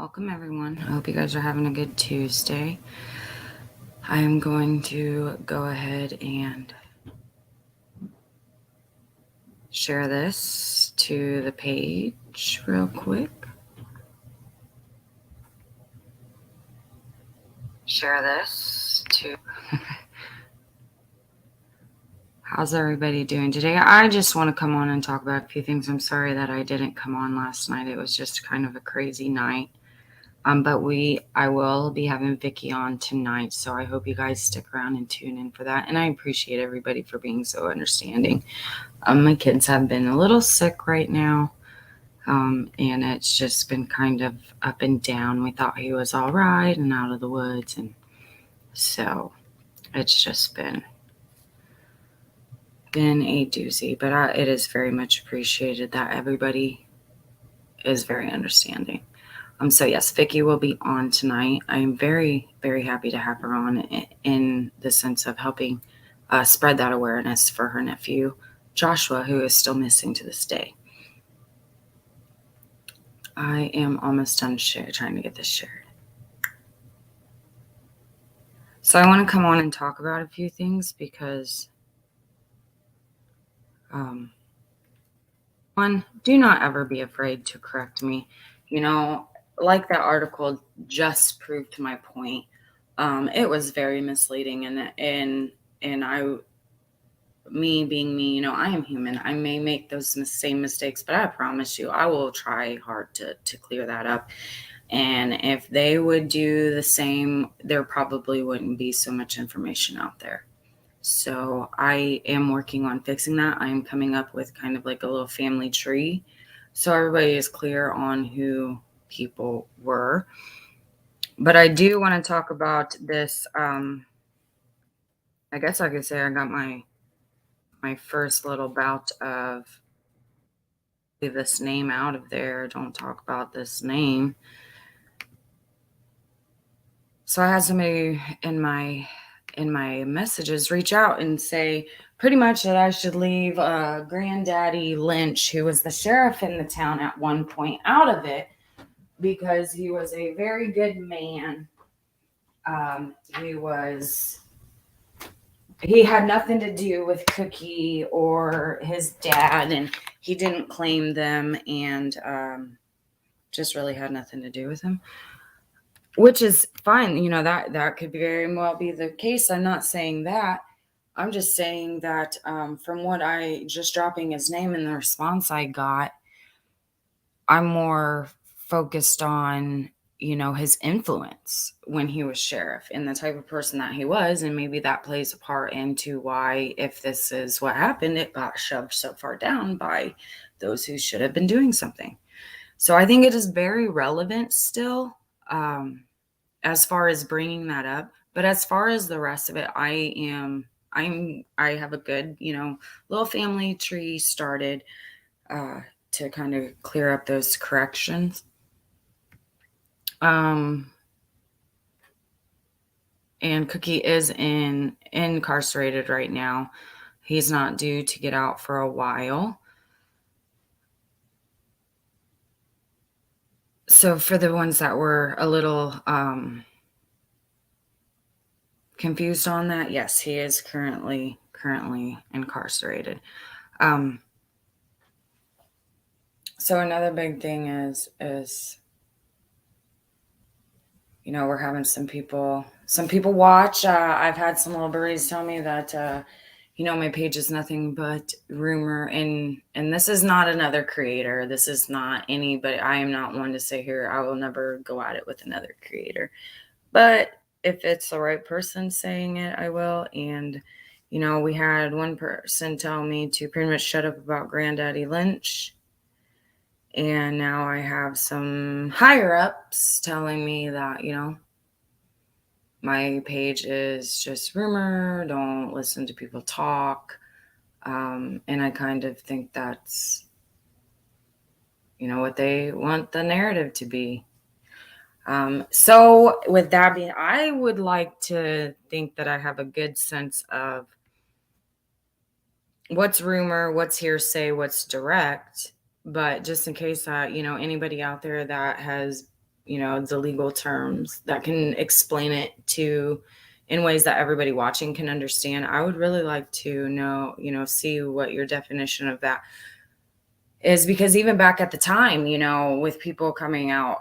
Welcome, everyone. I hope you guys are having a good Tuesday. I am going to go ahead and share this to the page real quick. Share this to. How's everybody doing today? I just want to come on and talk about a few things. I'm sorry that I didn't come on last night. It was just kind of a crazy night. But I will be having Vicky on tonight, so I hope you guys stick around and tune in for that. And I appreciate everybody for being so understanding. My kids have been a little sick right now, and it's just been kind of up and down. We thought he was all right and out of the woods, and so it's just been a doozy. But it is very much appreciated that everybody is very understanding. So yes, Vicky will be on tonight. I am very, very happy to have her on in the sense of helping spread that awareness for her nephew, Joshua, who is still missing to this day. I am almost done trying to get this shared. So I want to come on and talk about a few things because, one, do not ever be afraid to correct me. Like that article just proved my point. It was very misleading, and me being me, I am human. I may make those same mistakes, but I promise you, I will try hard to clear that up. And if they would do the same, there probably wouldn't be so much information out there. So I am working on fixing that. I am coming up with kind of like a little family tree, so everybody is clear on who people were. But I do want to talk about this. I guess I could say I got my first little bout of leave this name out of there. Don't talk about this name. So I had somebody in my messages reach out and say pretty much that I should leave Granddaddy Lynch, who was the sheriff in the town at one point, out of it because he was a very good man. He had nothing to do with Cookie or his dad, and he didn't claim them, and just really had nothing to do with him, which is fine. That could very well be the case. I'm not saying that. I'm just saying that from what I just dropping his name in the response I got, I'm more focused on his influence when he was sheriff and the type of person that he was, and maybe that plays a part into why, if this is what happened, it got shoved so far down by those who should have been doing something. So I think it is very relevant still, as far as bringing that up. But as far as the rest of it, I have a good little family tree started to kind of clear up those corrections. And Cookie is incarcerated right now. He's not due to get out for a while. So for the ones that were a little confused on that, yes, he is currently incarcerated. So another big thing is we're having some people watch. I've had some little birdies tell me that my page is nothing but rumor, and this is not another creator. This is not anybody. I am not one to say here I will never go at it with another creator. But if it's the right person saying it, I will. And we had one person tell me to pretty much shut up about Granddaddy Lynch. And now I have some higher ups telling me that, my page is just rumor. Don't listen to people talk. And I kind of think that's, what they want the narrative to be. So with that being, I would like to think that I have a good sense of what's rumor, what's hearsay, what's direct. But just in case that, anybody out there that has the legal terms that can explain it in ways that everybody watching can understand. I would really like to know, see what your definition of that is, because even back at the time, with people coming out,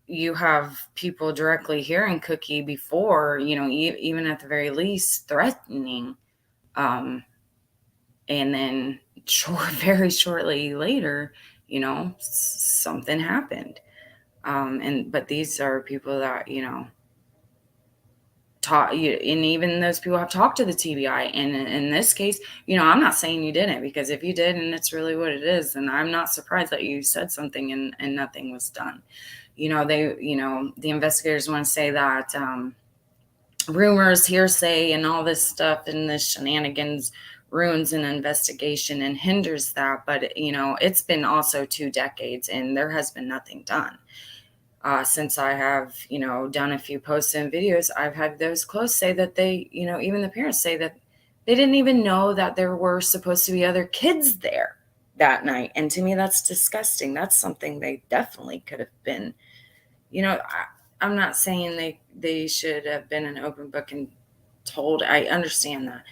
you have people directly hearing Cookie before, even at the very least threatening. And then very shortly later, something happened. But these are people that, taught you, and even those people have talked to the TBI. And in this case, I'm not saying you didn't, because if you did, and it's really what it is, and I'm not surprised that you said something and nothing was done. The investigators want to say that rumors, hearsay, and all this stuff and this shenanigans ruins an investigation and hinders that. But, it's been also 2 decades and there has been nothing done. Since I have, done a few posts and videos, I've had those close say that they, even the parents say that they didn't even know that there were supposed to be other kids there that night. And to me, that's disgusting. That's something they definitely could have been, I'm not saying they should have been an open book and told. I understand that.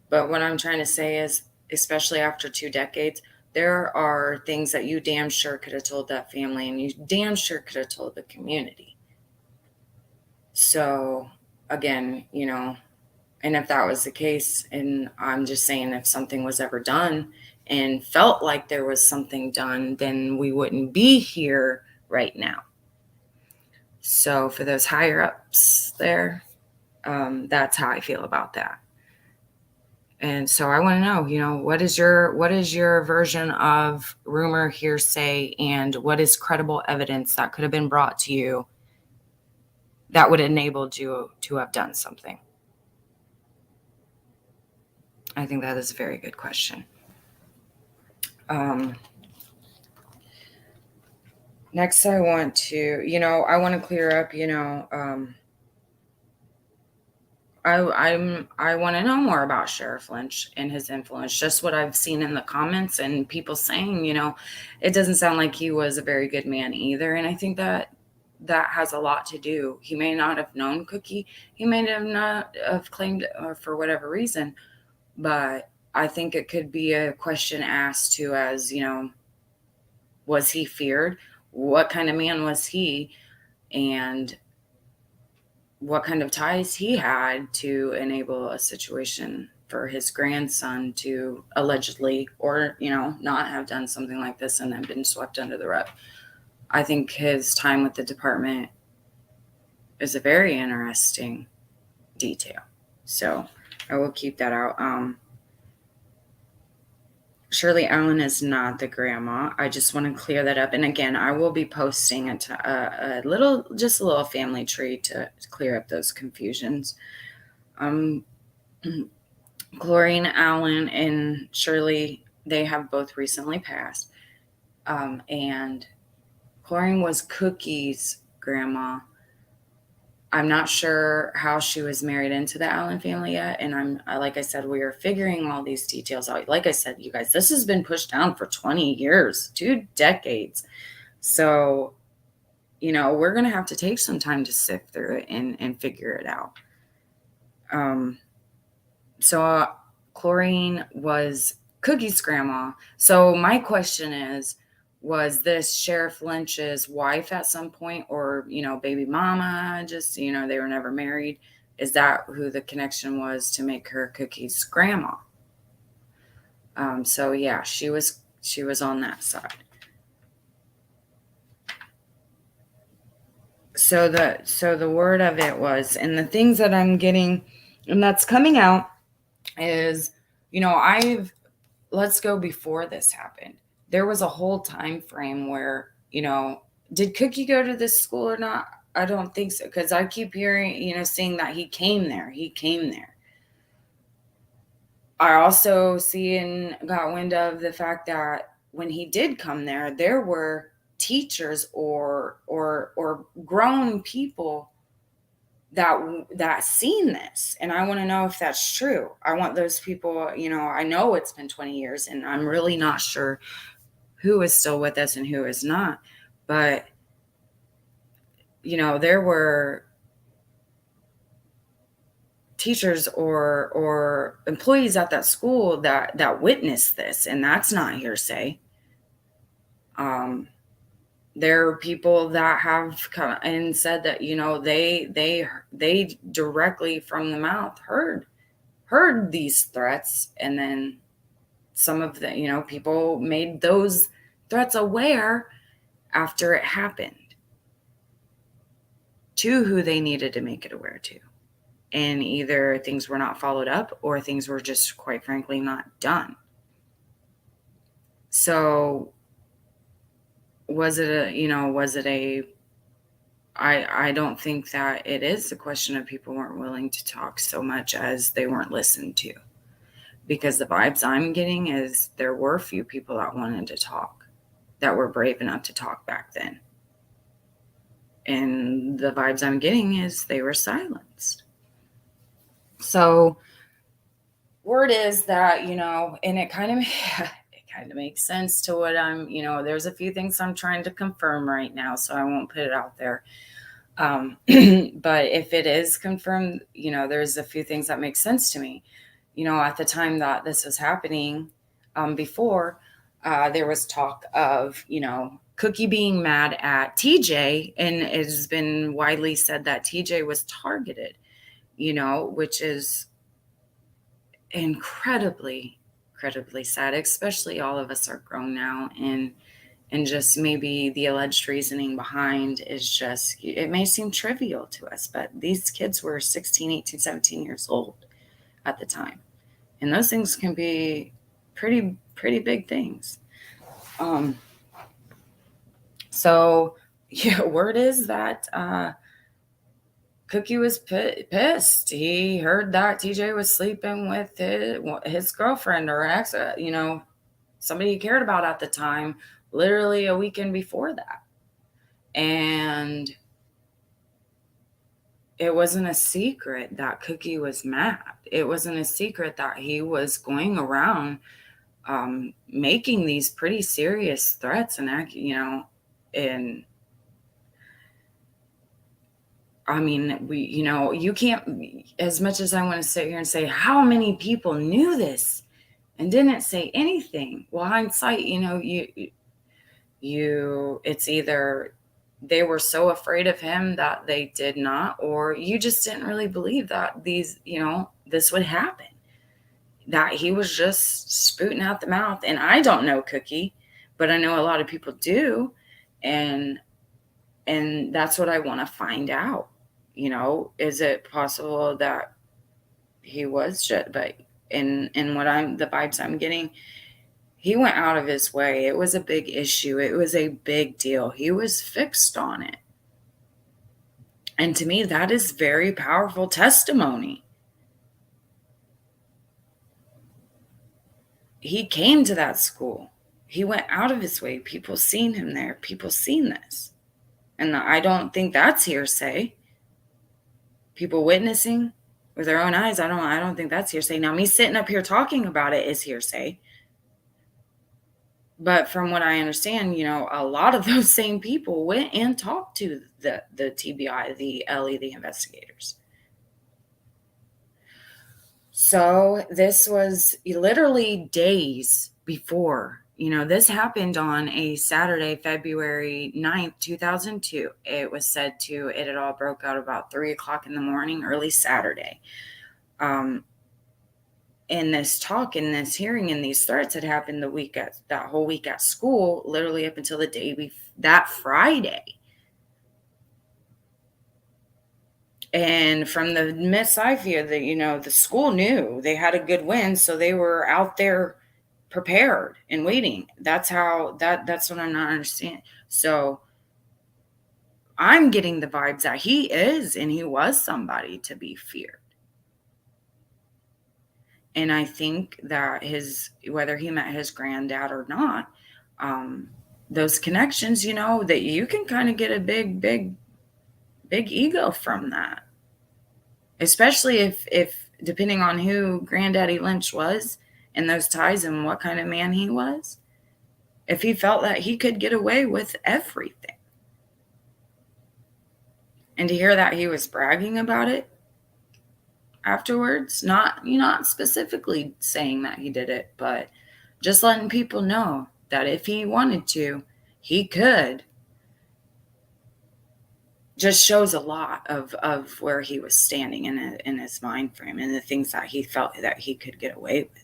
But what I'm trying to say is, especially after 2 decades, there are things that you damn sure could have told that family, and you damn sure could have told the community. So again, and if that was the case, and I'm just saying, if something was ever done and felt like there was something done, then we wouldn't be here right now. So for those higher ups there, that's how I feel about that. And so I want to know, what is your version of rumor, hearsay, and what is credible evidence that could have been brought to you that would have enabled you to have done something? I think that is a very good question. Next, I want to clear up, I want to know more about Sheriff Lynch and his influence. Just what I've seen in the comments and people saying, it doesn't sound like he was a very good man either. And I think that has a lot to do. He may not have known Cookie. He may have not have claimed for whatever reason, but I think it could be a question asked to, as, was he feared? What kind of man was he? And what kind of ties he had to enable a situation for his grandson to allegedly, or, not have done something like this and then been swept under the rug. I think his time with the department is a very interesting detail. So I will keep that out. Shirley Allen is not the grandma. I just want to clear that up. And again, I will be posting a little family tree to clear up those confusions. Chlorine Allen and Shirley, they have both recently passed. And Chlorine was Cookie's grandma. I'm not sure how she was married into the Allen family yet. And like I said, we are figuring all these details out. Like I said, you guys, this has been pushed down for 20 years, 2 decades. So, we're going to have to take some time to sift through it and figure it out. So Chlorine was Cookie's grandma. So my question is, was this Sheriff Lynch's wife at some point, or, baby mama, just, they were never married? Is that who the connection was to make her Cookie's grandma? So yeah, she was on that side. So the word of it was, and the things that I'm getting and that's coming out is, let's go before this happened. There was a whole time frame where, did Cookie go to this school or not? I don't think so, because I keep hearing, seeing that he came there. I also see and got wind of the fact that when he did come there, there were teachers or grown people that seen this. And I want to know if that's true. I want those people, I know it's been 20 years and I'm really not sure who is still with us and who is not. But there were teachers or employees at that school that witnessed this, and that's not hearsay. There are people that have come and said that they directly from the mouth heard these threats, and then some of the people made those threats aware after it happened to who they needed to make it aware to. And either things were not followed up or things were just, quite frankly, not done. So was it I don't think that it is a question of people weren't willing to talk so much as they weren't listened to. Because the vibes I'm getting is there were a few people that wanted to talk, that were brave enough to talk back then. And the vibes I'm getting is they were silenced. So word is that, and it kind of makes sense to what I'm, there's a few things I'm trying to confirm right now, so I won't put it out there. But if it is confirmed, there's a few things that make sense to me. At the time that this was happening, before, there was talk of, Cookie being mad at TJ, and it has been widely said that TJ was targeted, which is incredibly sad, especially all of us are grown now, and just maybe the alleged reasoning behind is just, it may seem trivial to us, but these kids were 16, 18, 17 years old at the time, and those things can be pretty big things. So yeah, word is that Cookie was pissed. He heard that TJ was sleeping with his girlfriend or ex, somebody he cared about at the time, literally a weekend before that. And it wasn't a secret that Cookie was mad. It wasn't a secret that he was going around making these pretty serious threats and and I mean, you can't, as much as I want to sit here and say how many people knew this and didn't say anything. Well, hindsight, it's either they were so afraid of him that they did not, or you just didn't really believe that this would happen, that he was just spouting out the mouth. And I don't know Cookie, but I know a lot of people do. And that's what I want to find out. Is it possible that he was shit? But in the vibes I'm getting, he went out of his way. It was a big issue. It was a big deal. He was fixed on it. And to me, that is very powerful testimony. He came to that school. He went out of his way. People seen him there. People seen this. And I don't think that's hearsay. People witnessing with their own eyes, I don't think that's hearsay. Now, me sitting up here talking about it is hearsay. But from what I understand, a lot of those same people went and talked to the TBI, the LE, the investigators. So this was literally days before. This happened on a Saturday, February 9th, 2002. It was said it had all broke out about 3 o'clock in the morning, early Saturday. And this talk and this hearing and these threats had happened that whole week at school, literally up until the day that Friday. And from the myths I fear that, the school knew they had a good win, so they were out there prepared and waiting. That's what I'm not understanding. So I'm getting the vibes that he is, and he was somebody to be feared. And I think that whether he met his granddad or not, those connections, that you can kind of get a big ego from that. Especially if depending on who Granddaddy Lynch was and those ties and what kind of man he was, if he felt that he could get away with everything. And to hear that he was bragging about it afterwards, not specifically saying that he did it, but just letting people know that if he wanted to, he could, just shows a lot of where he was standing in his mind frame and the things that he felt that he could get away with.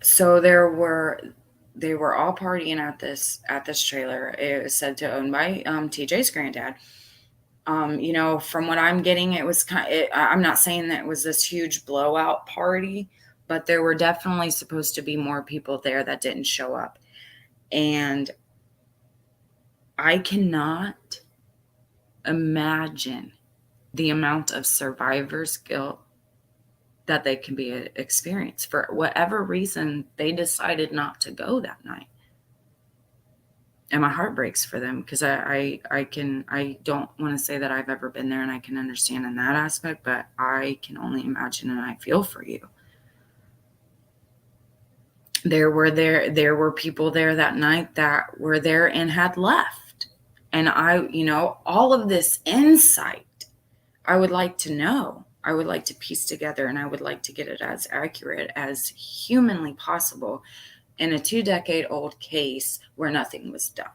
So they were all partying at this trailer. It was said to own by TJ's granddad. From what I'm getting, it was I'm not saying that it was this huge blowout party, but there were definitely supposed to be more people there that didn't show up. And I cannot imagine the amount of survivor's guilt that they can be experienced for whatever reason they decided not to go that night. And my heart breaks for them because I don't want to say that I've ever been there and I can understand in that aspect, but I can only imagine and I feel for you. There were people there that night that were there and had left. And all of this insight, I would like to know. I would like to piece together, and I would like to get it as accurate as humanly possible in a 2-decade-old case where nothing was done.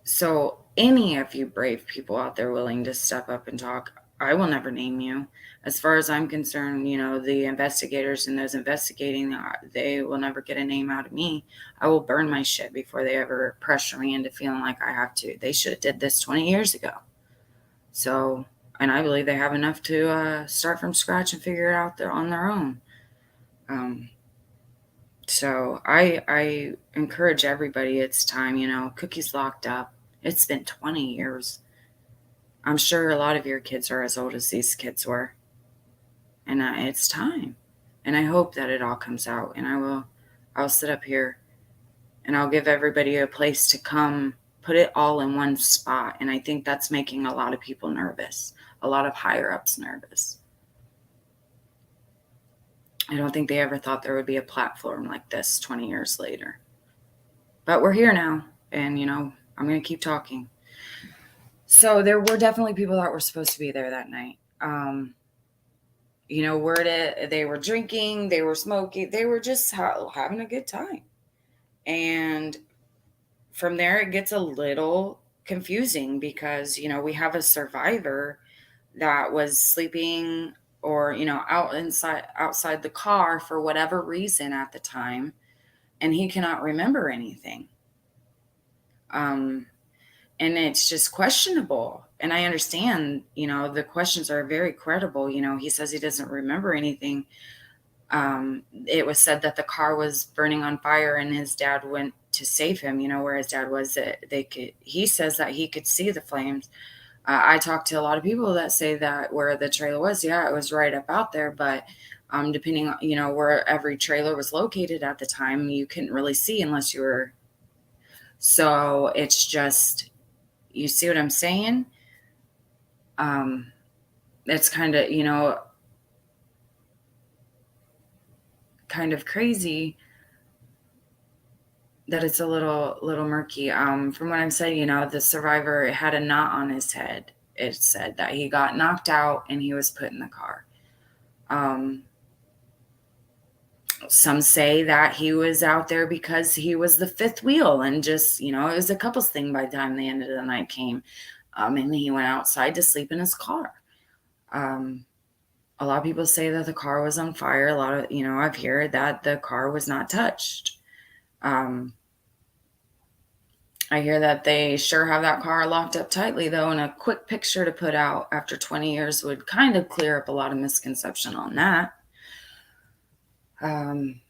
So any of you brave people out there willing to step up and talk, I will never name you. As far as I'm concerned, the investigators and those investigating, they will never get a name out of me. I will burn my shit before they ever pressure me into feeling like I have to. They should have did this 20 years ago. So, and I believe they have enough to start from scratch and figure it out on their own. So I encourage everybody. It's time. Cookie's locked up. It's been 20 years. I'm sure a lot of your kids are as old as these kids were. And it's time. And I hope that it all comes out. And I'll sit up here and I'll give everybody a place to come put it all in one spot. And I think that's making a lot of people nervous, a lot of higher ups nervous. I don't think they ever thought there would be a platform like this 20 years later. But we're here now. And, I'm going to keep talking. So there were definitely people that were supposed to be there that night. They were drinking, they were smoking, they were just having a good time. And from there, it gets a little confusing because, we have a survivor that was sleeping or, outside the car for whatever reason at the time, and he cannot remember anything. And it's just questionable. And I understand, the questions are very credible. He says he doesn't remember anything. It was said that the car was burning on fire and his dad went to save him, where his dad was. He says that he could see the flames. I talked to a lot of people that say that where the trailer was, it was right up out there. But depending on, where every trailer was located at the time, you couldn't really see unless you were. So it's just, you see what I'm saying? It's kind of crazy that it's a little murky. From what I'm saying, the survivor had a knot on his head. It said that he got knocked out and he was put in the car. Some say that he was out there because he was the fifth wheel and just, it was a couples thing by the time the end of the night came. And he went outside to sleep in his car. A lot of people say that the car was on fire. A lot of, I've heard that the car was not touched. I hear that they sure have that car locked up tightly, though, and a quick picture to put out after 20 years would kind of clear up a lot of misconception on that. I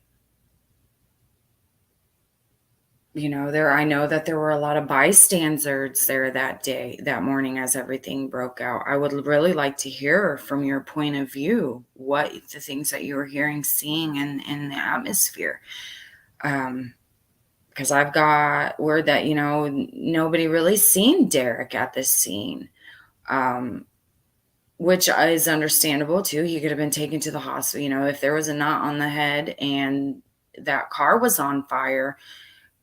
know that there were a lot of bystanders there that morning as everything broke out. I would really like to hear from your point of view what the things that you were hearing, seeing in the atmosphere. Because I've got word that, nobody really seen Derek at this scene, which is understandable too. He could have been taken to the hospital. If there was a knot on the head and that car was on fire,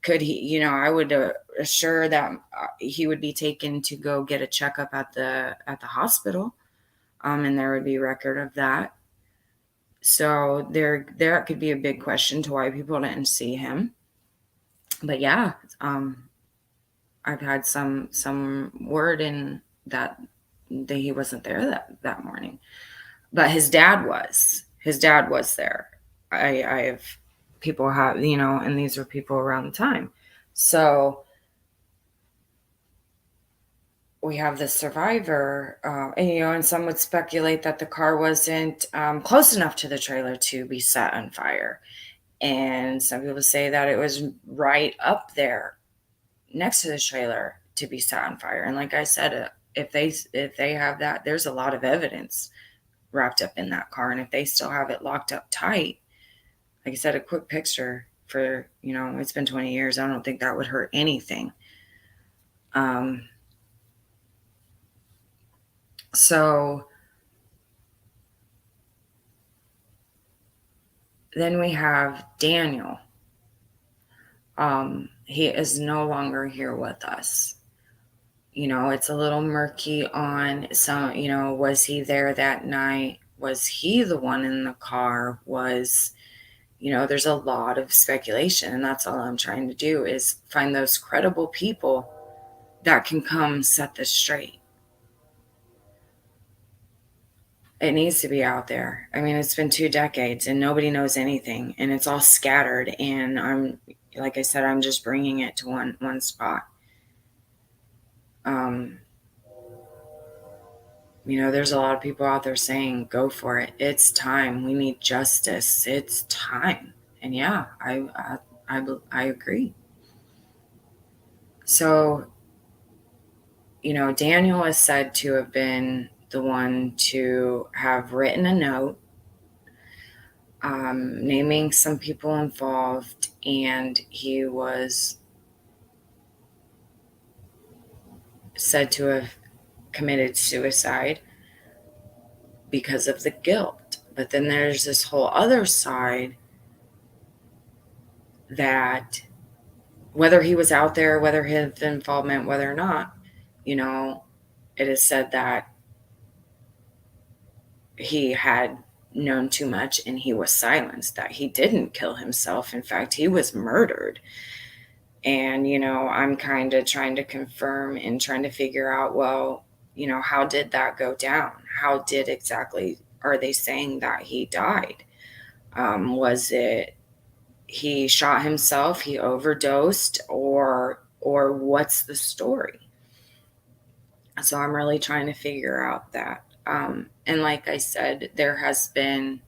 could he, I would assure that he would be taken to go get a checkup at the hospital, and there would be record of that. So there could be a big question to why people didn't see him. But yeah, I've had some word in that he wasn't there that morning, but his dad was. His dad was there. I have people have, and these were people around the time. So we have the survivor, and some would speculate that the car wasn't close enough to the trailer to be set on fire. And some people say that it was right up there next to the trailer to be set on fire. And like I said, if they have that, there's a lot of evidence wrapped up in that car. And if they still have it locked up tight, like I said, a quick picture for, it's been 20 years. I don't think that would hurt anything. So then we have Daniel. He is no longer here with us. It's a little murky on some, was he there that night? Was he the one in the car? There's a lot of speculation, and that's all I'm trying to do is find those credible people that can come set this straight. It needs to be out there. I mean, it's been 2 decades and nobody knows anything, and it's all scattered, and like I said, I'm just bringing it to one spot. There's a lot of people out there saying, go for it. It's time. We need justice. It's time. And yeah, I agree. So, Daniel is said to have been the one to have written a note, naming some people involved, and he was said to have committed suicide because of the guilt. But then there's this whole other side that whether he was out there, whether his involvement, whether or not, it is said that he had known too much and he was silenced, that he didn't kill himself. In fact, he was murdered. And, I'm kind of trying to confirm and trying to figure out, well, how did that go down? How did exactly are they saying that he died? Was it he shot himself, he overdosed, or what's the story? So I'm really trying to figure out that. And like I said, there has been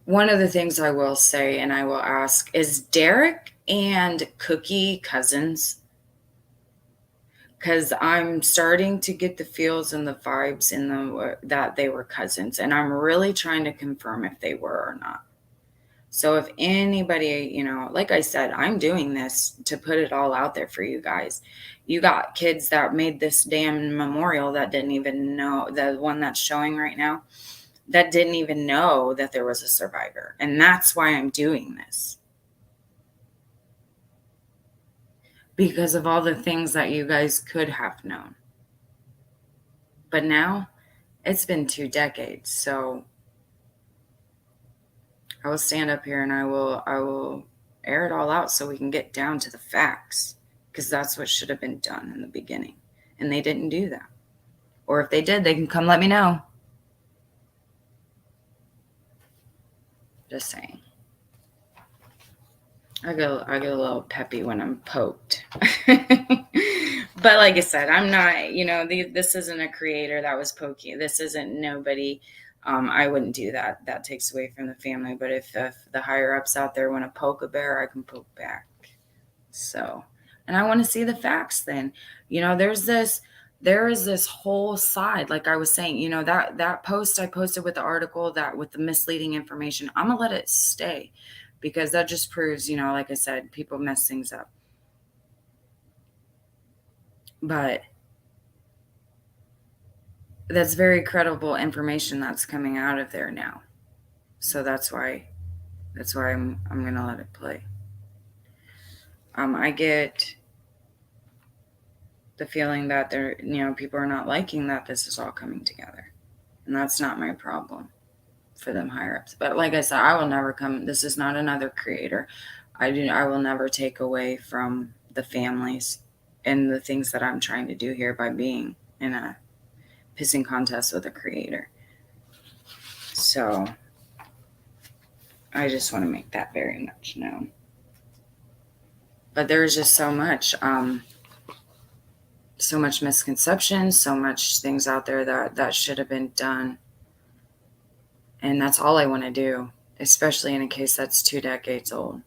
one of the things I will say, and I will ask, is Derek and Cookie cousins? Because I'm starting to get the feels and the vibes that they were cousins, and I'm really trying to confirm if they were or not. So if anybody, like I said, I'm doing this to put it all out there for you guys. You got kids that made this damn memorial that didn't even know, the one that's showing right now, that didn't even know that there was a survivor. And that's why I'm doing this. Because of all the things that you guys could have known. But now it's been 2 decades. So I will stand up here and I will air it all out so we can get down to the facts, because that's what should have been done in the beginning. And they didn't do that. Or if they did, they can come let me know. Just saying. I get a little peppy when I'm poked. But like I said, I'm not, this isn't a creator that was poking. This isn't nobody. I wouldn't do that. That takes away from the family. But if the higher ups out there want to poke a bear, I can poke back. So, and I want to see the facts then. There is this whole side, like I was saying, that post I posted with the article, that with the misleading information, I'm going to let it stay, because that just proves, like I said, people mess things up. But that's very credible information that's coming out of there now. So that's why That's why I'm gonna let it play. I get the feeling that people are not liking that this is all coming together, and that's not my problem for them higher ups. But like I said, I will never come. This is not another creator. I will never take away from the families and the things that I'm trying to do here by being in a pissing contest with a creator. So I just want to make that very much known. But there's just so much misconception, so much things out there that should have been done. And that's all I want to do, especially in a case that's 2 decades old.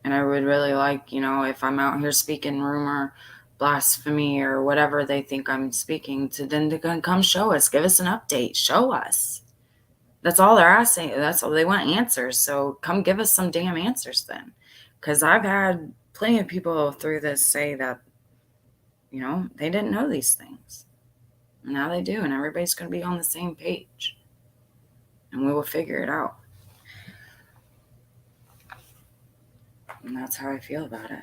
And I would really like, if I'm out here speaking rumor, blasphemy, or whatever they think I'm speaking, to then to come show us, give us an update, show us. That's all they're asking. That's all they want, answers. So come give us some damn answers then. Because I've had plenty of people through this say that, they didn't know these things. Now they do, and everybody's going to be on the same page. And we will figure it out. And that's how I feel about it.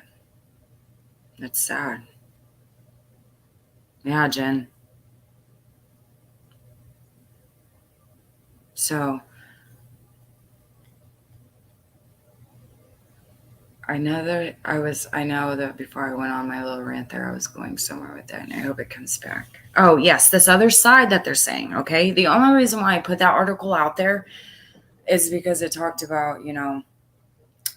It's sad. Yeah, Jen. So, I know that before I went on my little rant there, I was going somewhere with that, and I hope it comes back. Oh, yes, this other side that they're saying, okay? The only reason why I put that article out there is because it talked about,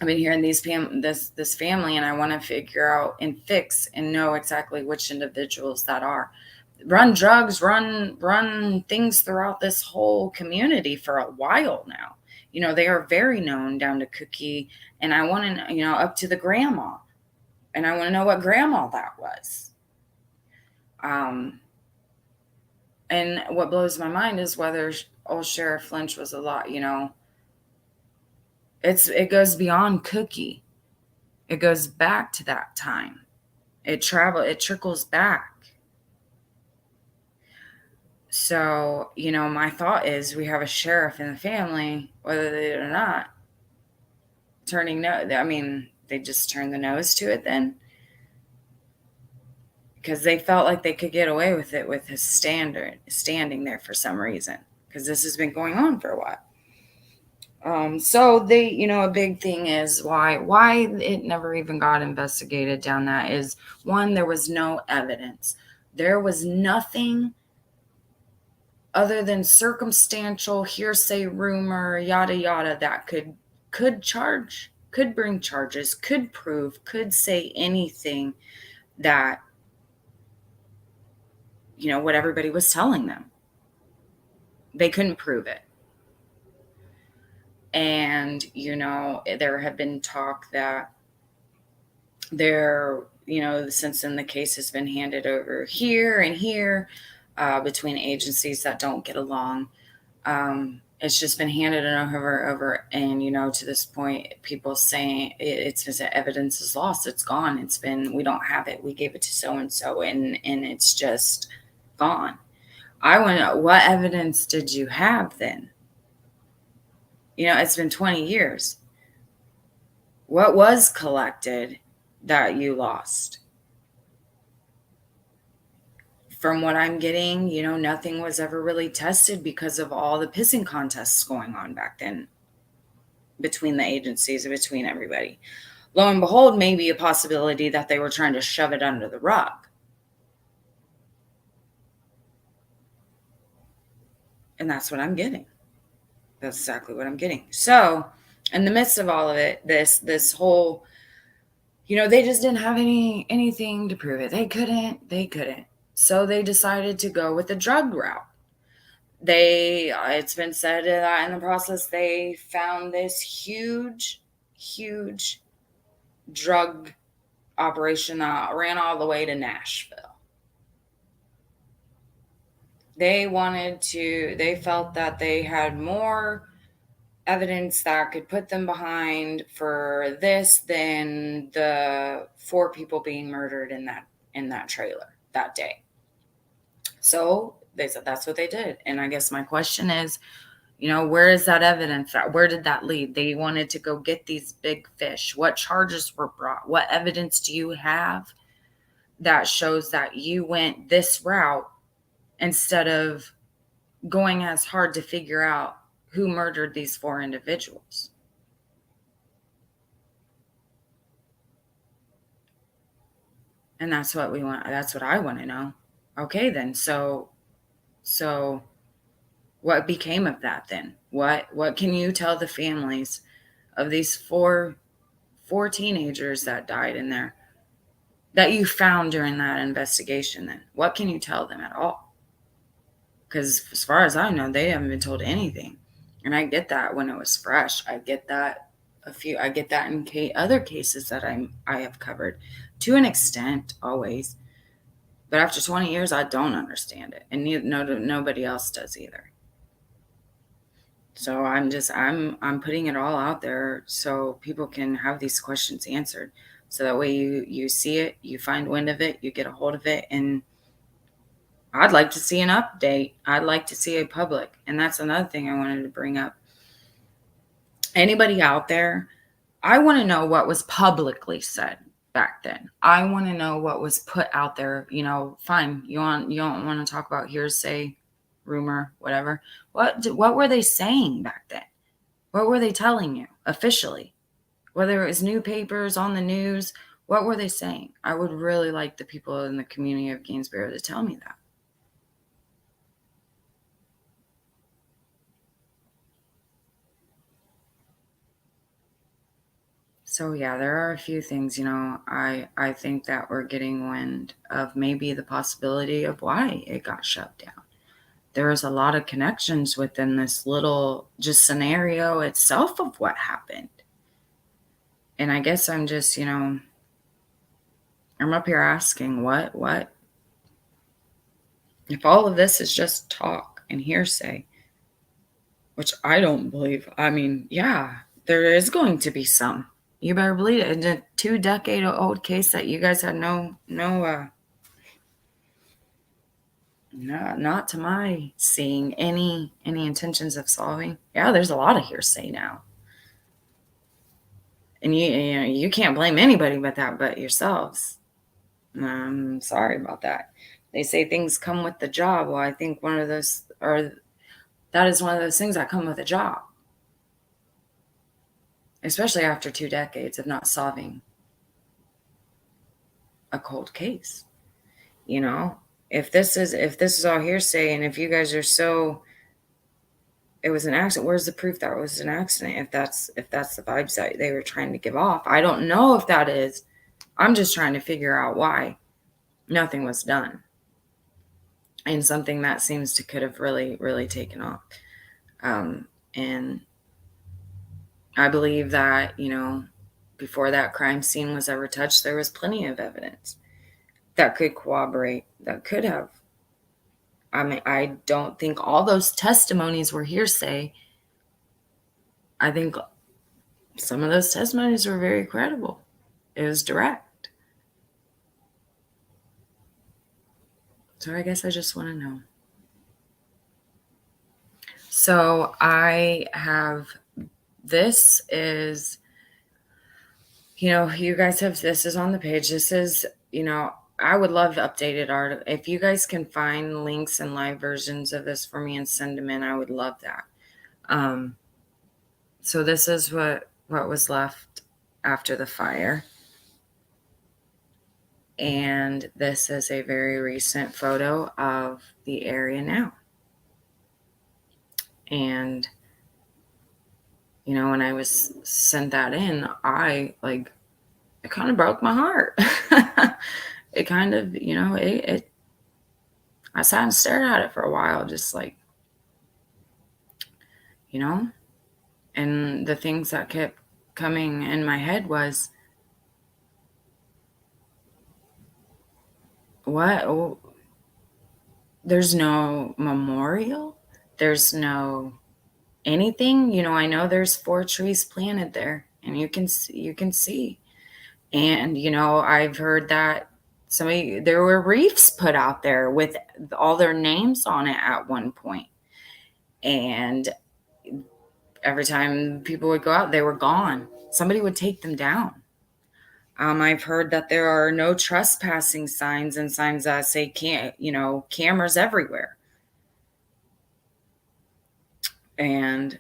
I've been hearing this family, and I want to figure out and fix and know exactly which individuals that are. Run drugs, run things throughout this whole community for a while now. They are very known down to Cookie, and I want to, up to the grandma, and I want to know what grandma that was. And what blows my mind is whether old Sheriff Lynch was a lot, it goes beyond Cookie. It goes back to that time. It trickles back. So, my thought is we have a sheriff in the family, whether they did or not, they just turned the nose to it then. Because they felt like they could get away with it with his standing there for some reason. Because this has been going on for a while. So they, a big thing is why it never even got investigated down that is, one, there was no evidence. There was nothing other than circumstantial hearsay, rumor, yada, yada, that could bring charges, could prove, could say anything that, what everybody was telling them. They couldn't prove it. And, there have been talk that since then the case has been handed over here and here, between agencies that don't get along. It's just been handed over, and to this point, people saying it's just evidence is lost. It's gone. We don't have it. We gave it to so and so, and it's just gone. I want to know, what evidence did you have then? It's been 20 years. What was collected that you lost? From what I'm getting, nothing was ever really tested because of all the pissing contests going on back then between the agencies and between everybody. Lo and behold, maybe a possibility that they were trying to shove it under the rug. And that's what I'm getting. That's exactly what I'm getting. So, in the midst of all of it, this whole, they just didn't have anything to prove it. They couldn't. So they decided to go with the drug route. It's been said that in the process, they found this huge drug operation that ran all the way to Nashville. They felt that they had more evidence that could put them behind for this than the 4 people being murdered in that trailer that day. So they said that's what they did. And I guess my question is, Where is that evidence at? Where did that lead? They wanted to go get these big fish. What charges were brought? What evidence do you have that shows that you went this route instead of going as hard to figure out who murdered these 4 individuals? And that's what we want. That's what I want to know. Okay, then. So what became of that then? What can you tell the families of these four teenagers that died in there that you found during that investigation then? What can you tell them at all? Because as far as I know, they haven't been told anything. And I get that when it was fresh. I get that in other cases that I have covered to an extent always. But after 20 years, I don't understand it. And nobody else does either. So I'm putting it all out there so people can have these questions answered. So that way you see it, you find wind of it, you get a hold of it, and I'd like to see an update. I'd like to see a public. And that's another thing I wanted to bring up. Anybody out there, I want to know what was publicly said back then. I want to know what was put out there. Fine. You don't want to talk about hearsay, rumor, whatever. What were they saying back then? What were they telling you officially? Whether it was newspapers, on the news, what were they saying? I would really like the people in the community of Gainesboro to tell me that. So yeah, there are a few things, I think that we're getting wind of maybe the possibility of why it got shut down. There is a lot of connections within this little just scenario itself of what happened. And I guess I'm just, I'm up here asking what if all of this is just talk and hearsay, which I don't believe. I mean, yeah, there is going to be some. You better believe it. In a 2-decade-old case that you guys had not to my seeing any intentions of solving. Yeah, there's a lot of hearsay now, and you can't blame anybody but yourselves. I'm sorry about that. They say things come with the job. Well, I think that is one of those things that come with a job, especially after 2 decades of not solving a cold case. If this is all hearsay, and if you guys are so, it was an accident, where's the proof that it was an accident? If that's the vibes that they were trying to give off, I don't know if that is. I'm just trying to figure out why nothing was done, and something that seems to could have really taken off. And I believe that before that crime scene was ever touched, there was plenty of evidence that could corroborate, that could have. I mean, I don't think all those testimonies were hearsay. I think some of those testimonies were very credible. It was direct. So I guess I just want to know. So this is, you guys have, this is on the page. This is, I would love updated art. If you guys can find links and live versions of this for me and send them in, I would love that. So this is what was left after the fire. And this is a very recent photo of the area now. And, when I was sent that in, it kind of broke my heart. It kind of, I sat and stared at it for a while, just and the things that kept coming in my head was, what? Oh, there's no memorial. There's no anything. I know there's 4 trees planted there, and you can see. And, I've heard that there were wreaths put out there with all their names on it at one point. And every time people would go out, they were gone. Somebody would take them down. I've heard that there are no trespassing signs and signs that say can't, cameras everywhere. And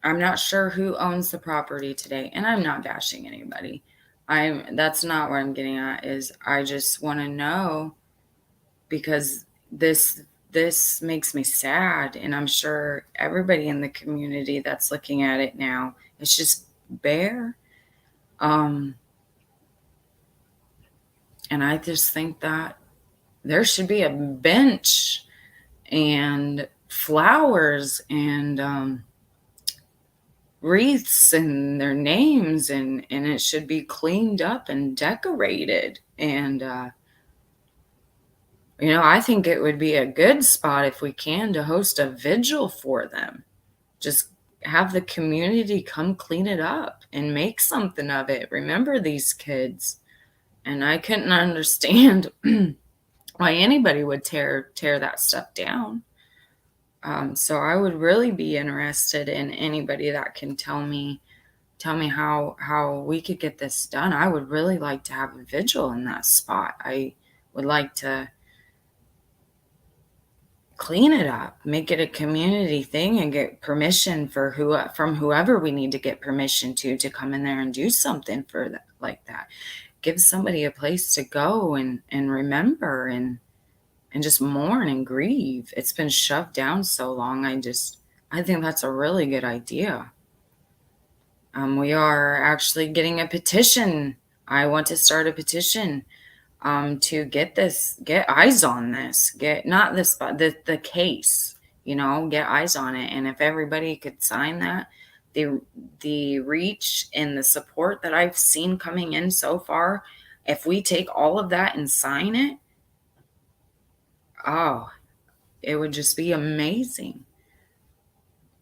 I'm not sure who owns the property today, and I'm not bashing anybody. That's not what I'm getting at. Is I just want to know, because this makes me sad, and I'm sure everybody in the community that's looking at it now, it's just bare. And I just think that there should be a bench and flowers and wreaths and their names, and it should be cleaned up and decorated. And I think it would be a good spot, if we can, to host a vigil for them. Just have the community come clean it up and make something of it. Remember these kids. And I couldn't understand why anybody would tear that stuff down. So I would really be interested in anybody that can tell me how we could get this done. I would really like to have a vigil in that spot. I would like to clean it up, make it a community thing, and get permission from whoever we need to get permission to come in there and do something for that, like that. Give somebody a place to go and remember and just mourn and grieve. It's been shoved down so long. I think that's a really good idea. We are actually getting a petition. I want to start a petition to get eyes on this, get not this, but the case, get eyes on it. And if everybody could sign that, the reach and the support that I've seen coming in so far, if we take all of that and sign it, it would just be amazing.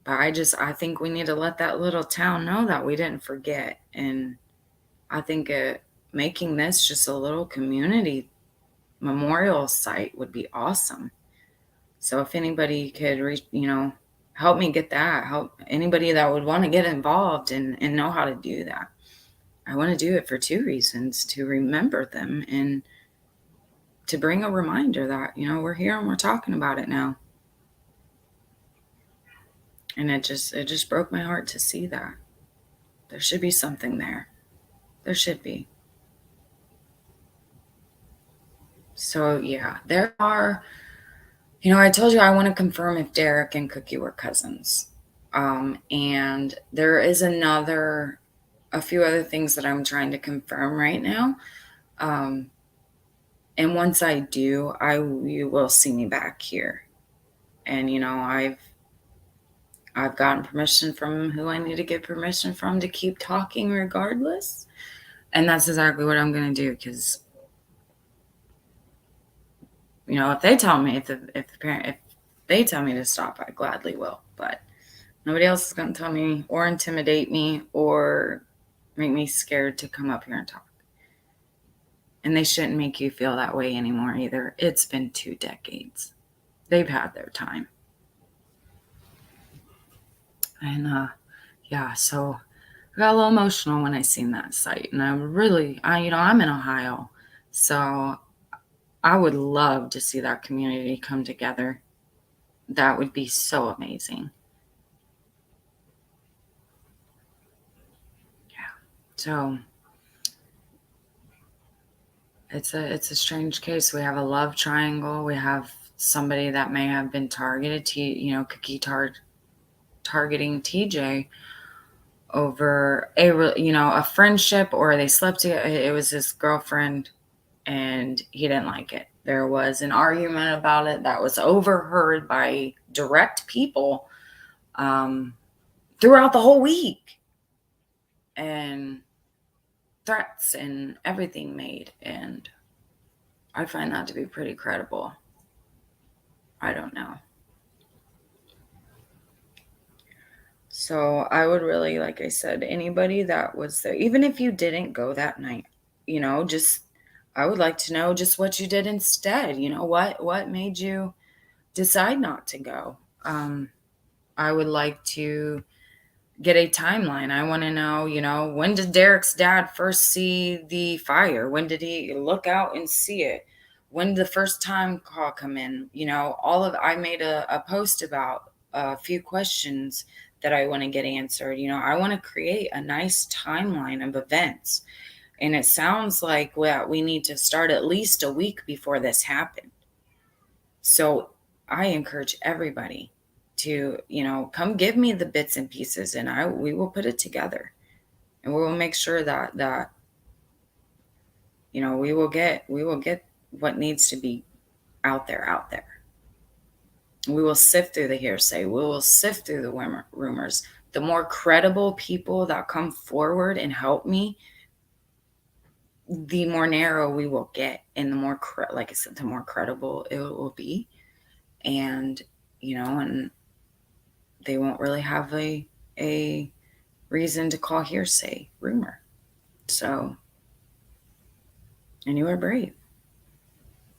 But I think we need to let that little town know that we didn't forget. And I think making this just a little community memorial site would be awesome. So if anybody could help me get that, help anybody that would want to get involved and know how to do that. I want to do it for two reasons: to remember them and to bring a reminder that, we're here and we're talking about it now. And it just broke my heart to see that. There should be something there. There should be. So yeah, there are, I told you I want to confirm if Derek and Cookie were cousins. And there is a few other things that I'm trying to confirm right now. And once I do, you will see me back here. And, I've gotten permission from who I need to get permission from to keep talking regardless. And that's exactly what I'm going to do. Because, if they tell me, if they tell me to stop, I gladly will. But nobody else is going to tell me or intimidate me or make me scared to come up here and talk. And they shouldn't make you feel that way anymore either. It's been 2 decades. They've had their time. And so I got a little emotional when I seen that site. And I'm in Ohio. So I would love to see that community come together. That would be so amazing. Yeah. So it's a strange case. We have a love triangle. We have somebody that may have been targeted Cookie targeting TJ over a friendship, or they slept together. It was his girlfriend and he didn't like it. There was an argument about it that was overheard by direct people throughout the whole week, and threats and everything made. And I find that to be pretty credible. I don't know. So I would really, like I said, anybody that was there, even if you didn't go that night, I would like to know just what you did instead. What made you decide not to go? I would like to get a timeline. I want to know, when did Derek's dad first see the fire? When did he look out and see it? When did the first time call come in? I made a post about a few questions that I want to get answered. I want to create a nice timeline of events. And it sounds like we need to start at least a week before this happened. So I encourage everybody to, come give me the bits and pieces, and we will put it together, and we will make sure that we will get what needs to be out there. We will sift through the hearsay. We will sift through the rumors. The more credible people that come forward and help me, the more narrow we will get, and the more, like I said, the more credible it will be. And, and they won't really have a reason to call hearsay rumor. So, and you are brave.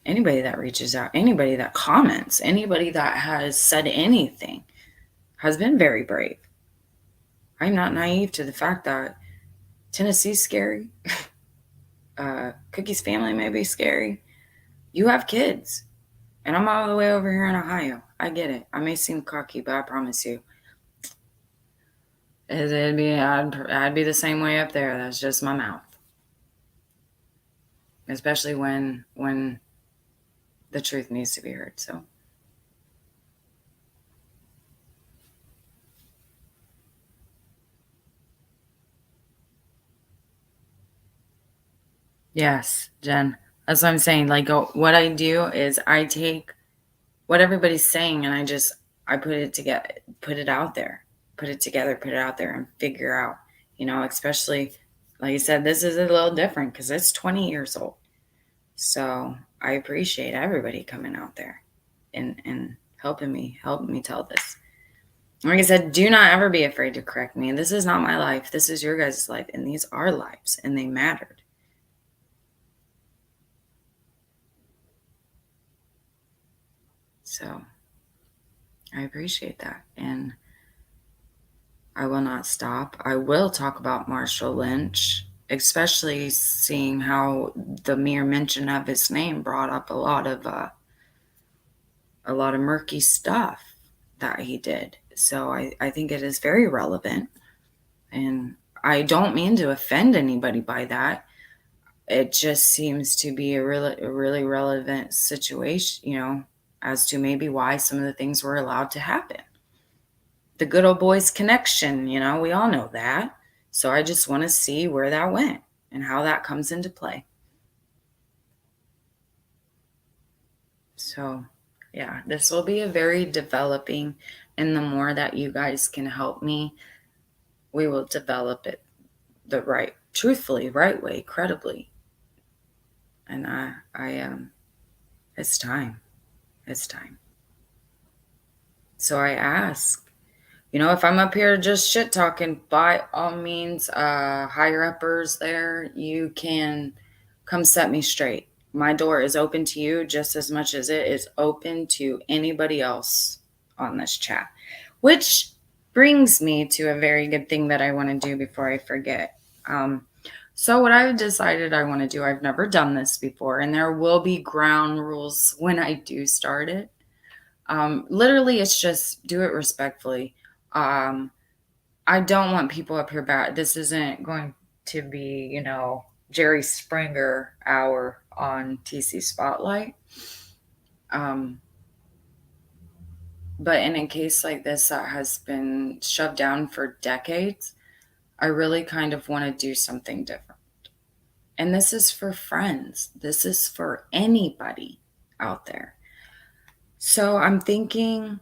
Anybody that reaches out, anybody that comments, anybody that has said anything has been very brave. I'm not naive to the fact that Tennessee's scary. Cookie's family may be scary. You have kids. And I'm all the way over here in Ohio. I get it. I may seem cocky, but I promise you, I'd be the same way up there. That's just my mouth. Especially when the truth needs to be heard. So, yes, Jen. That's what I'm saying. Like, what I do is I take what everybody's saying and I put it together, put it out there, put it together, put it out there, and figure out, especially, like I said, this is a little different because it's 20 years old. So I appreciate everybody coming out there and helping me tell this. Like I said, do not ever be afraid to correct me. This is not my life. This is your guys' life, and these are lives, and they mattered. So I appreciate that, and I will not stop. I will talk about Marshall Lynch, especially seeing how the mere mention of his name brought up a lot of murky stuff that he did. So I think it is very relevant, and I don't mean to offend anybody by that. It just seems to be a really relevant situation, as to maybe why some of the things were allowed to happen. The good old boys connection, we all know that. So I just want to see where that went and how that comes into play. So, yeah, this will be a very developing, and the more that you guys can help me, we will develop it truthfully, right way, credibly. And it's time. It's time. So I ask, if I'm up here just shit talking, by all means, higher uppers there, you can come set me straight. My door is open to you just as much as it is open to anybody else on this chat. Which brings me to a very good thing that I want to do before I forget. So what I've decided I want to do, I've never done this before, and there will be ground rules when I do start it. Literally, it's just do it respectfully. I don't want people up here bad. This isn't going to be, Jerry Springer hour on TC Spotlight. But in a case like this that has been shoved down for decades, I really kind of want to do something different. And this is for friends. This is for anybody out there. So I'm thinking,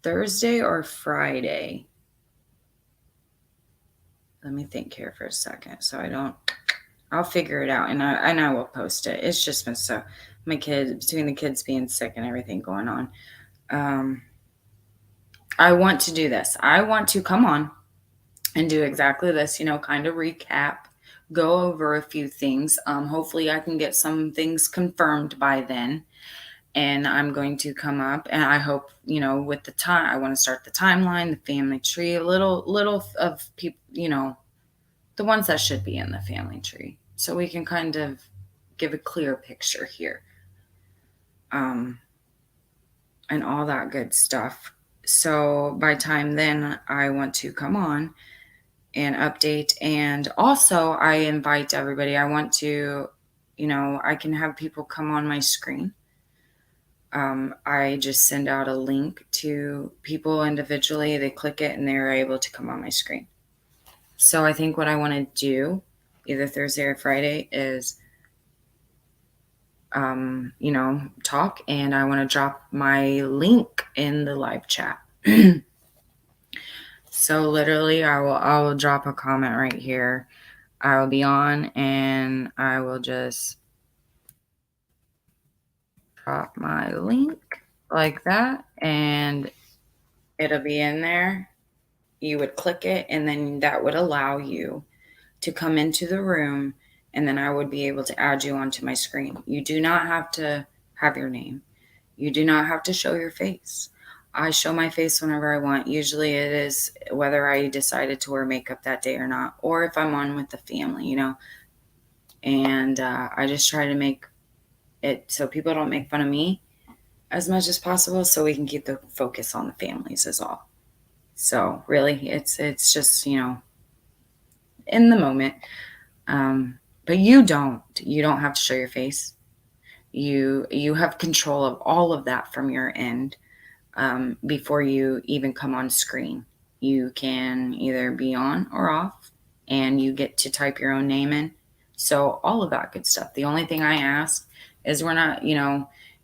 Thursday or Friday? Let me think here for a second. So I'll figure it out, and I will post it. It's just been between the kids being sick and everything going on. I want to do this. I want to come on and do exactly this, kind of recap, go over a few things. Hopefully I can get some things confirmed by then. And I'm going to come up, and I hope, with the time, I want to start the timeline, the family tree, a little of people, the ones that should be in the family tree, so we can kind of give a clear picture here, and all that good stuff. So by time then, I want to come on and update, and also I invite everybody. I want to, I can have people come on my screen. I just send out a link to people individually. They click it and they're able to come on my screen. So I think what I want to do, either Thursday or Friday, is, talk, and I want to drop my link in the live chat. So literally, I will drop a comment right here. I will be on, and I will just drop my link like that, and it'll be in there. You would click it, and then that would allow you to come into the room, and then I would be able to add you onto my screen. You do not have to have your name. You do not have to show your face. I show my face whenever I want. Usually it is whether I decided to wear makeup that day or not, or if I'm on with the family, and I just try to make it so people don't make fun of me as much as possible, so we can keep the focus on the families is all. So really, it's just, in the moment. But you don't have to show your face. You have control of all of that from your end. Before you even come on screen, you can either be on or off, and you get to type your own name in. So all of that good stuff. The only thing I ask is, we're not,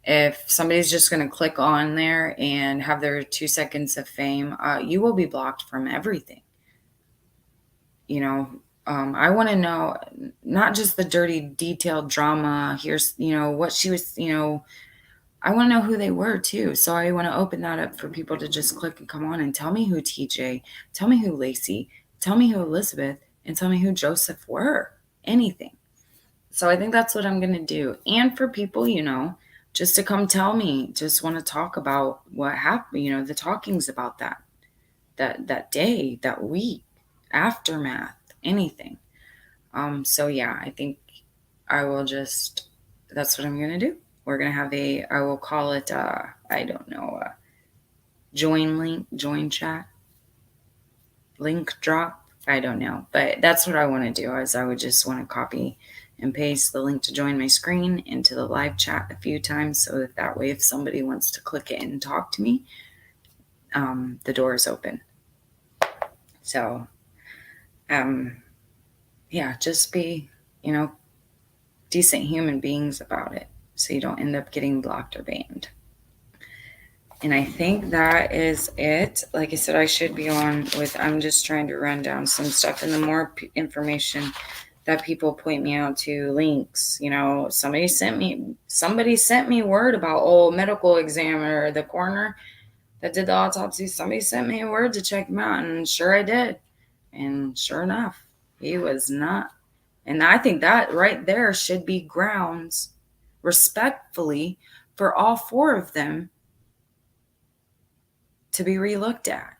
if somebody's just going to click on there and have their 2 seconds of fame, you will be blocked from everything. I want to know not just the dirty, detailed drama. Here's, what she was, I want to know who they were too. So I want to open that up for people to just click and come on and tell me who TJ, tell me who Lacey, tell me who Elizabeth, and tell me who Joseph were. Anything. So I think that's what I'm going to do. And for people, just to come tell me, just want to talk about what happened, the talkings about that day, that week, aftermath, anything. So yeah, I think I will that's what I'm going to do. We're going to have I will call it, I don't know, join chat, link drop. I don't know, but that's what I want to do, is I would just want to copy and paste the link to join my screen into the live chat a few times, so that way if somebody wants to click it and talk to me, the door is open. So, yeah, just be, decent human beings about it, so you don't end up getting blocked or banned. And I think that is it. Like I said, I should be on with, I'm just trying to run down some stuff, and the more information that people point me out to, links, somebody sent me word about medical examiner, the coroner that did the autopsy. Somebody sent me a word to check him out, and sure I did. And sure enough, he was not. And I think that right there should be grounds, respectfully, for all 4 of them to be relooked at.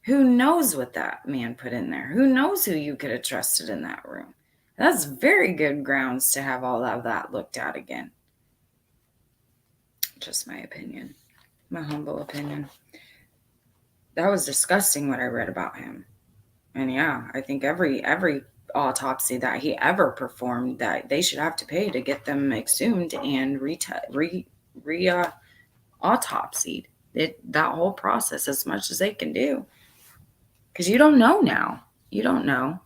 Who knows what that man put in there? Who knows who you could have trusted in that room? That's very good grounds to have all of that looked at again. Just my opinion, my humble opinion. That was disgusting what I read about him. And yeah, I think every autopsy that he ever performed, that they should have to pay to get them exhumed and autopsied. That whole process, as much as they can do. Because you don't know now. You don't know.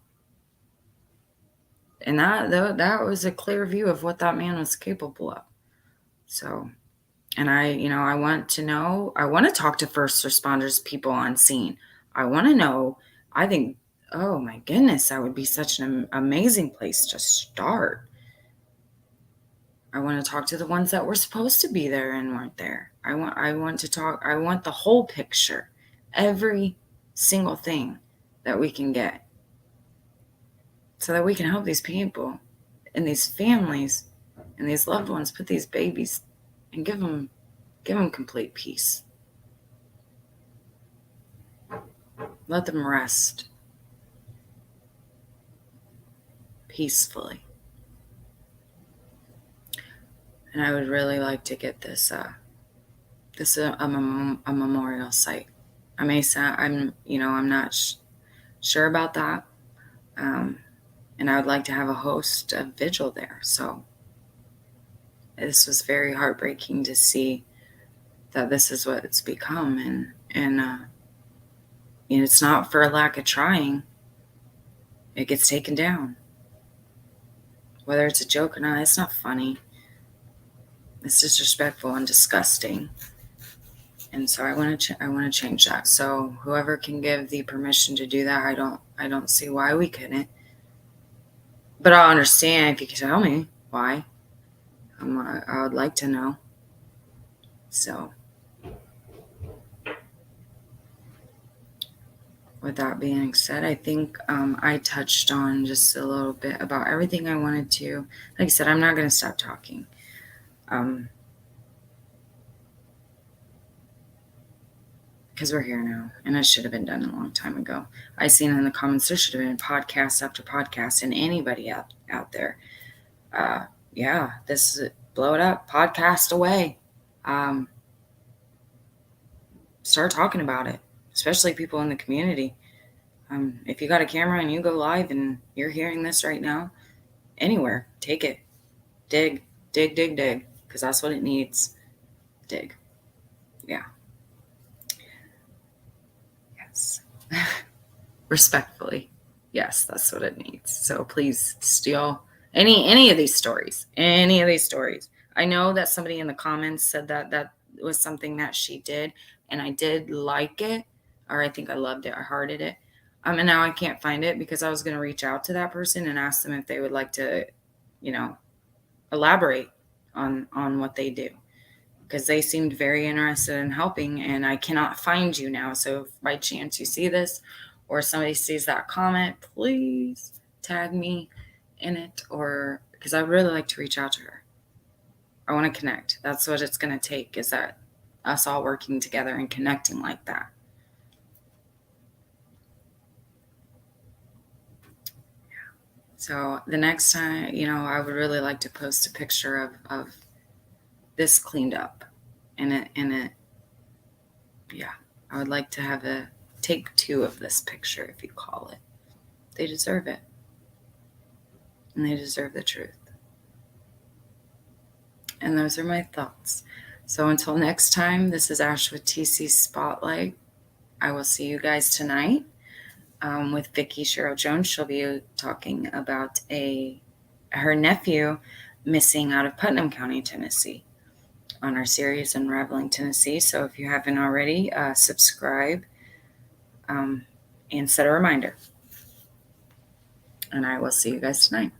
And that was a clear view of what that man was capable of. So, and I want to know, I want to talk to first responders, people on scene. I want to know, I think, oh my goodness, that would be such an amazing place to start. I want to talk to the ones that were supposed to be there and weren't there. I want the whole picture, every single thing that we can get, so that we can help these people and these families and these loved ones, put these babies and give them complete peace. Let them rest peacefully. And I would really like to get this a memorial site. I'm not sure about that. And I would like to have a host a vigil there. So this was very heartbreaking to see that this is what it's become. And it's not for a lack of trying. It gets taken down. Whether it's a joke or not, it's not funny. It's disrespectful and disgusting. And so I want to change that. So whoever can give the permission to do that, I don't see why we couldn't. But I'll understand if you can tell me why. I would like to know. So with that being said, I think I touched on just a little bit about everything I wanted to. Like I said, I'm not going to stop talking. Because we're here now, and it should have been done a long time ago. I seen in the comments there should have been podcast after podcast, and anybody out there, this is it. Blow it up, podcast away. Start talking about it, especially people in the community. If you got a camera and you go live and you're hearing this right now, anywhere, take it, dig, because that's what it needs. Dig. Yeah. Yes. Respectfully. Yes, that's what it needs. So please steal any of these stories. I know that somebody in the comments said that was something that she did, and I did like it, or I think I loved it or hearted it. And now I can't find it because I was going to reach out to that person and ask them if they would like to, elaborate on what they do, because they seemed very interested in helping, and I cannot find you now. So if by chance you see this or somebody sees that comment, please tag me in it, or because I would really like to reach out to her. I want to connect. That's what it's going to take, is that us all working together and connecting like that. So the next time, I would really like to post a picture of this cleaned up. And I would like to have a take 2 of this picture, if you call it. They deserve it. And they deserve the truth. And those are my thoughts. So until next time, this is Ash with TC Spotlight. I will see you guys tonight with Vicki Cheryl Jones. She'll be talking about her nephew missing out of Putnam County, Tennessee, on our series Unraveling Tennessee. So if you haven't already, subscribe and set a reminder. And I will see you guys tonight.